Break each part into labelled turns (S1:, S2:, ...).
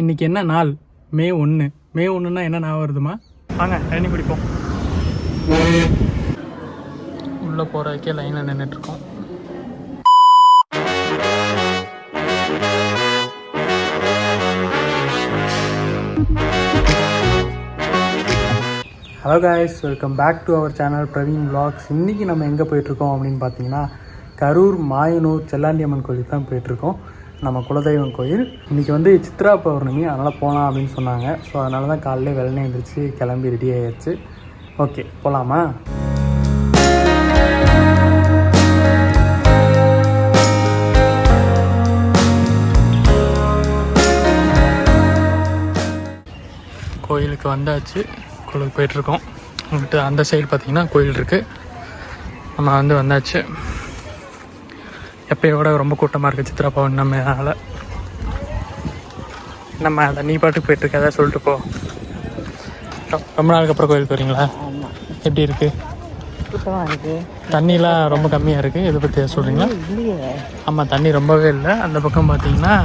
S1: இன்றைக்கி என்ன நாள்? மே 1. மே 1ன்னா என்ன ஞாபகம் வருதுமா? வாங்க தண்ணி குடிப்போம். உள்ளே போகிறதுக்கே லைனில் நின்றுட்டுருக்கோம். Hello guys, welcome back to our channel Praveen vlogs. இன்றைக்கி நம்ம எங்கே போயிட்டுருக்கோம் அப்படின்னு பார்த்தீங்கன்னா, கரூர் மாயனூர் செல்லாண்டியம்மன் கோயிலுக்கு தான் போயிட்டுருக்கோம். நம்ம குலதெய்வம் கோயில். இன்றைக்கி வந்து சித்ரா பௌர்ணமி, அதனால் போகலாம் அப்படின்னு சொன்னாங்க. ஸோ அதனால தான் காலையில் வெள்ளனே எழுந்திரிச்சு கிளம்பி ரெடி ஆகிடுச்சு. ஓகே, போகலாமா? கோயிலுக்கு வந்தாச்சு. கோயிலுக்கு போயிட்டுருக்கோம். வந்துட்டு அந்த சைடு பார்த்திங்கன்னா கோயில் இருக்குது. நம்ம வந்தாச்சு. எப்போயோட ரொம்ப கூட்டமாக இருக்குது சித்ரா பௌர்ணமினால. நம்ம அதை நீ பாட்டுக்கு போயிட்டுருக்க, அதான் சொல்லிட்டு போ. ரொம்ப நாளுக்கு அப்புறம் கோயிலுக்கு வரீங்களா? எப்படி இருக்குது? தண்ணிலாம் ரொம்ப கம்மியாக இருக்குது. இதை பற்றி சொல்கிறீங்களா? ஆமாம், தண்ணி ரொம்பவே இல்லை. அந்த பக்கம் பார்த்தீங்கன்னா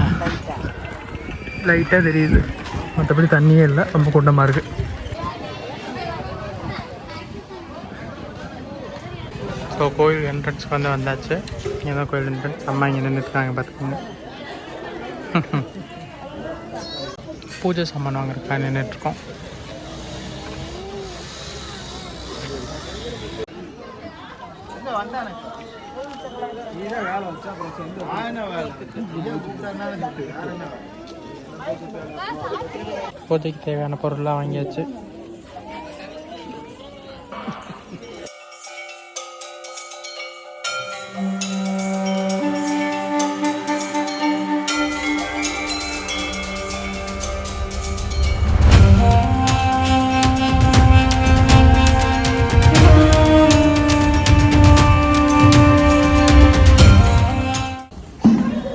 S1: லைட்டாக தெரியுது, மற்றபடி தண்ணியே இல்லை. ரொம்ப கூட்டமாக இருக்குது. ஸோ கோயில் என்ட்ரன்ஸ்க்கு வந்தாச்சு. இங்கே தான் கோயில் என்ட்ரன்ஸ். அம்மா இங்கே நின்றுட்டுருக்காங்க, பார்த்துக்கோங்க. பூஜை சாமான் வாங்குறதுக்காக நின்றுட்டுருக்கோம். பூஜைக்கு தேவையான பொருள்லாம் வாங்கியாச்சு.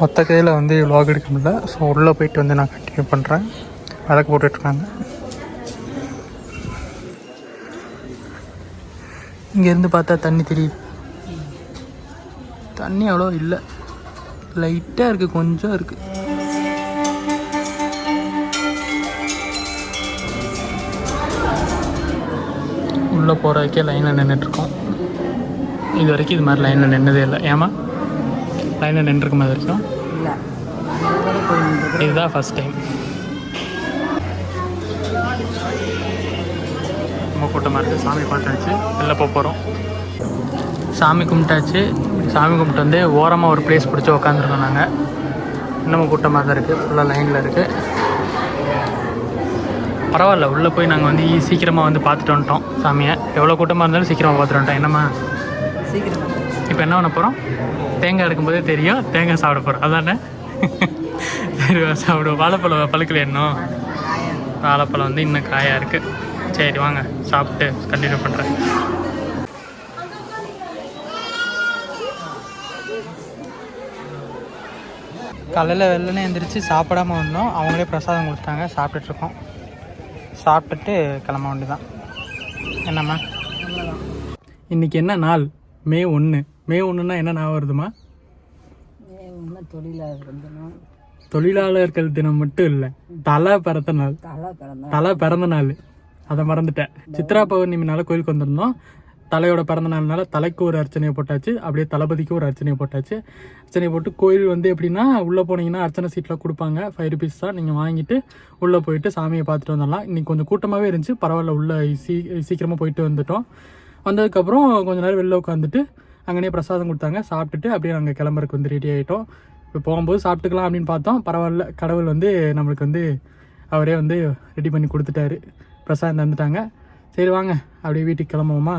S1: மொத்த கையில் vlog எடுக்க முடியல. ஸோ உள்ளே போயிட்டு நான் கண்டினியூ பண்ணுறேன். விளக்கு போட்டுட்ருக்காங்க. இங்கேருந்து பார்த்தா தண்ணி தெரியுது. தண்ணி அவ்வளோ இல்லை, லைட்டாக இருக்குது, கொஞ்சம் இருக்குது. உள்ளே போகிறதுக்கே லைனில் நின்றுட்டுருக்கோம். இது வரைக்கும் இது மாதிரி லைனில் நின்றதே இல்லை. ஏமா லைனில் நின்றுருக்க மாதிரி இருக்கும்? இதுதான் ஃபஸ்ட் டைம். ரொம்ப கூட்டமாக இருக்குது. சாமி பார்த்தாச்சு, வெளில போகிறோம். சாமி கும்பிட்டாச்சு. சாமி கும்பிட்டு ஓரமாக ஒரு ப்ளேஸ் பிடிச்சி உக்காந்துருக்கோம் நாங்கள். இன்னமும் கூட்டமாக தான் இருக்குது, ஃபுல்லாக லைனில் இருக்குது. பரவாயில்ல, உள்ளே போய் நாங்கள் சீக்கிரமாக பார்த்துட்டு வந்துட்டோம் சாமியை. எவ்வளோ கூட்டமாக இருந்தாலும் சீக்கிரமாக பார்த்துட்டு வந்துட்டோம். என்னம்மா சீக்கிரமாக? இப்போ என்ன பண்ண போகிறோம்? தேங்காய் எடுக்கும்போதே தெரியும், தேங்காய் சாப்பிட போகிறோம். அதானே? சரி, சாப்பிடுவோம். வாழைப்பழம் பழுக்கல இன்னும். வாழைப்பழம் இன்னும் காயாக இருக்குது. சரி வாங்க, சாப்பிட்டு கண்டினியூ பண்ணுறேன். காலையில் வெள்ளனே எழுந்திரிச்சு சாப்பிடாமல் வந்தோம். அவங்களே பிரசாதம் கொடுத்தாங்க, சாப்பிட்டுட்ருக்கோம். சாப்பிட்டுட்டு கிளம்ப வேண்டியதான். என்னம்மா இன்றைக்கி என்ன நாள்? மே 1. மே 1ன்னா என்ன ஞாபகம் வருதுமா? தொழிலாளர்கள் தினம் மட்டும் இல்லை, தலை பிறந்த நாள். அதை மறந்துட்டேன். சித்ரா பௌர்ணமினால கோயிலுக்கு வந்திருந்தோம். தலையோட பிறந்த நாள்னால தலைக்கு ஒரு அர்ச்சனையை போட்டாச்சு, அப்படியே தளபதிக்கு ஒரு அர்ச்சனையை போட்டாச்சு. அர்ச்சனை போட்டு கோயில் எப்படின்னா, உள்ளே போனீங்கன்னா அர்ச்சனை சீட்டில் கொடுப்பாங்க. 5 rupees தான். நீங்கள் வாங்கிட்டு உள்ளே போயிட்டு சாமியை பார்த்துட்டு வந்துடலாம். இன்றைக்கி கொஞ்சம் கூட்டமாகவே இருந்துச்சு, பரவாயில்ல. உள்ளே சீக்கிரமாக போயிட்டு வந்துட்டோம். வந்ததுக்கப்புறம் கொஞ்சம் நேரம் வெளில உட்காந்துட்டு அங்கேயே பிரசாதம் கொடுத்தாங்க. சாப்பிட்டுட்டு அப்படியே நாங்கள் கிளம்புறதுக்கு ரெடி ஆகிட்டோம். இப்போ போகும்போது சாப்பிட்டுக்கலாம் அப்படின்னு பார்த்தோம். பரவாயில்ல, கடவுள் நம்மளுக்கு அவரே ரெடி பண்ணி கொடுத்துட்டாரு. பிரசாதம் தந்துட்டாங்க. சரி வாங்க அப்படியே வீட்டுக்கு கிளம்புவோமா?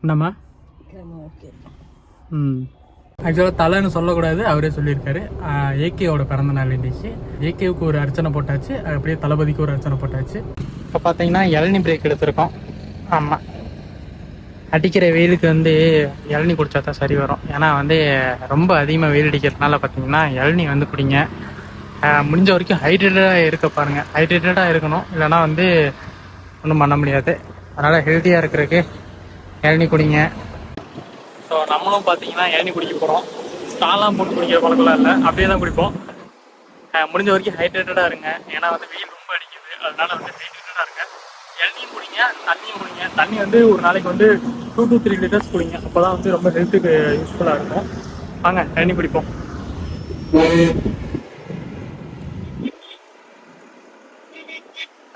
S1: என்னம்மா? ஆக்சுவலாக தலைன்னு சொல்லக்கூடாது, அவரே சொல்லியிருக்காரு. ஏகேவோட பிறந்த நாள் இன்றைக்கி. ஏகேவுக்கு ஒரு அர்ச்சனை போட்டாச்சு, அப்படியே தளபதிக்கு ஒரு அர்ச்சனை போட்டாச்சு. இப்போ பார்த்தீங்கன்னா இளநீ பிரேக் எடுத்திருக்கோம். ஆமாம், அடிக்கிற வெயிலுக்கு இளநீ குடித்தா தான் சரி வரும். ஏன்னா ரொம்ப அதிகமாக வெயில் அடிக்கிறதுனால பார்த்தீங்கன்னா இளநீ குடிங்க. முடிஞ்ச வரைக்கும் ஹைட்ரேட்டடாக இருக்க பாருங்கள். ஹைட்ரேட்டடாக இருக்கணும், இல்லைனா ஒன்றும் பண்ண முடியாது. அதனால் ஹெல்த்தியாக இருக்கிறதுக்கு இளநீ குடிங்க. ஸோ நம்மளும் பார்த்தீங்கன்னா இளநீ குடிக்க போகிறோம். ஸ்டாலாம் போட்டு குடிக்கிற பழக்கம்லாம் இல்லை, அப்படியே தான் குடிப்போம். முடிஞ்ச வரைக்கும் ஹைட்ரேட்டடாக இருங்க. ஏன்னா வந்து வெயில் ரொம்ப அடிக்குது, அதனால வந்து ஹைட்ரேட்டடாக இருங்க. இளநியும் குடிங்க, தண்ணியும் குடிங்க. தண்ணி வந்து ஒரு நாளைக்கு வந்து 2 to 3 லிட்டர்ஸ் குடிங்க. அப்போ தான் வந்து ரொம்ப ஹெல்த்துக்கு யூஸ்ஃபுல்லாக இருக்கும். வாங்க இளநீ குடிப்போம்.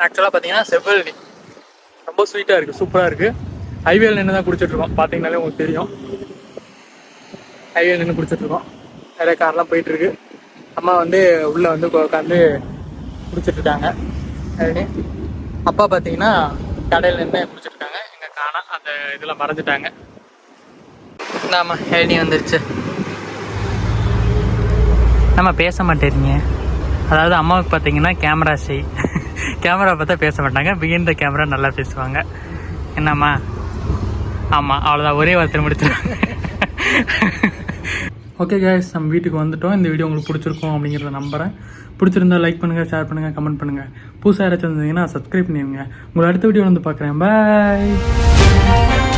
S1: ஆக்சுவலாக பார்த்தீங்கன்னா செவ்வழி ரொம்ப ஸ்வீட்டாக இருக்குது, சூப்பராக இருக்குது. ஹைவேல நின்று தான் குடிச்சிட்ருக்கோம். பார்த்தீங்கன்னாலே உங்களுக்கு தெரியும், ஹைவேல நின்று குடிச்சிட்ருக்கோம். நிறைய கார்லாம் போயிட்டுருக்கு. அம்மா வந்து உள்ளே வந்து உட்காந்து குடிச்சிட்ருக்காங்க. அப்பா பார்த்தீங்கன்னா கடையில் நின்று குடிச்சிட்ருக்காங்க. எங்கள் காணா அந்த இதில் மறைஞ்சிட்டாங்க. ஆமாம், இளநீ வந்துருச்சு. நம்ம பேச மாட்டேறீங்க. அதாவது அம்மாவுக்கு பார்த்தீங்கன்னா கேமரா கேமரா பார்த்தா பேச மாட்டாங்க, பிகின் த கேமரா நல்லா பேசுவாங்க. என்னம்மா? ஆமாம், அவ்வளோதான், ஒரே வார்த்தை முடிச்சிருவாங்க. ஓகே கைஸ், நம்ம வீட்டுக்கு வந்துட்டோம். இந்த வீடியோ உங்களுக்கு பிடிச்சிருக்கும் அப்படிங்கிறத நம்புகிறேன். பிடிச்சிருந்தா லைக் பண்ணுங்கள், ஷேர் பண்ணுங்கள், கமெண்ட் பண்ணுங்கள். புதுசாக யாராச்சும் இருந்தீங்கன்னா சப்ஸ்கிரைப் பண்ணிடுங்க. உங்களை அடுத்த வீடியோ வந்து பார்க்குறேன். பாய்.